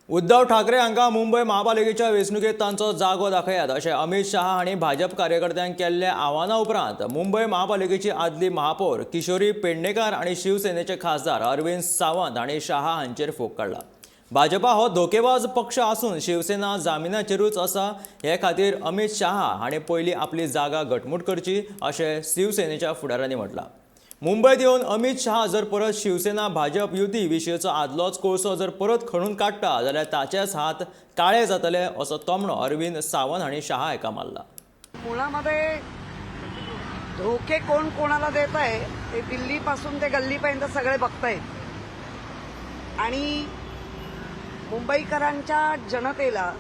उद्धव ठाकरे हांकां मुंबय महापालिकेच्या वेंचणुकेत तांचो जागो दाखयात अशें अमित शाह हांणी भाजप कार्यकर्त्यांक केल्ल्या आव्हाना उपरांत मुंबय महापालिकेची आदली महापौर किशोरी पेडणेकार आनी शिवसेनेचे खासदार अरविंद सावंत हांणी शाह हांचेर फोग काडला। भाजपा हो धोकेबाज पक्ष आसून शिवसेना जामिनाचेरूच आसा हे खातीर अमित शाह हांणी पयलीं आपली जागा घटमूट करची अशें शिवसेनेच्या फुडाऱ्यांनी म्हटलां। मुंबयत येवन अमित शाह जर परत शिवसेना भाजप युती विशींचो आदलोच कोळसो जर परत खणून काडटा जाल्यार ताचेच हात काळे जातले असो तोमणो अरविंद सावंत हांणी शाह हाका मारला। मुळामध्ये धोके कोण कोणाला देत आहे ते दिल्लीपासून ते गल्लीपर्यंत सगळे बघतायत आणि मुंबईकरांच्या जनतेला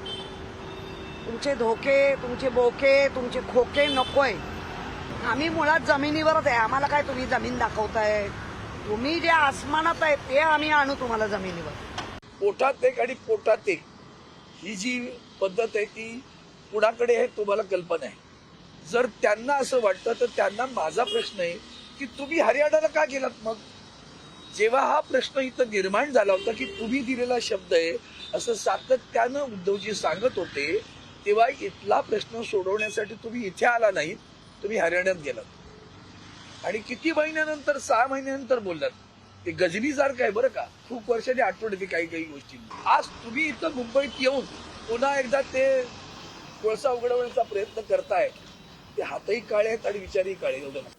तुमचे धोके, तुमचे बोके, तुमचे खोके नकोय। आम्ही मुळात जमिनीवरच आहे। आम्हाला काय तुम्ही जमीन दाखवताय? तुम्ही जे आसमानात आहे ते आम्ही आणू तुम्हाला जमिनीवर। पोटात एक आणि पोटात एक ही जी पद्धत आहे ती कुणाकडे आहे तुम्हाला कल्पना आहे। जर त्यांना असं वाटतं तर त्यांना माझा प्रश्न आहे की तुम्ही हरियाणाला का गेलात? मग जेव्हा हा प्रश्न इथं निर्माण झाला होता की तुम्ही दिलेला शब्द आहे असं सातत्यानं उद्धवजी सांगत होते, तेव्हा इथला प्रश्न सोडवण्यासाठी तुम्ही इथे आला नाहीत, तुम्ही हरियाणात गेलात आणि किती महिन्यानंतर 6 महिन्यानंतर बोललात। ते गजनीसारखं आहे बरं का, खूप वर्षांनी आठवण येते काही काही गोष्टी। आज तुम्ही इथं मुंबईत येऊन पुन्हा एकदा ते कोळसा उघडवण्याचा प्रयत्न करताय, ते हातही काळे आहेत आणि विचारही काळे एवढं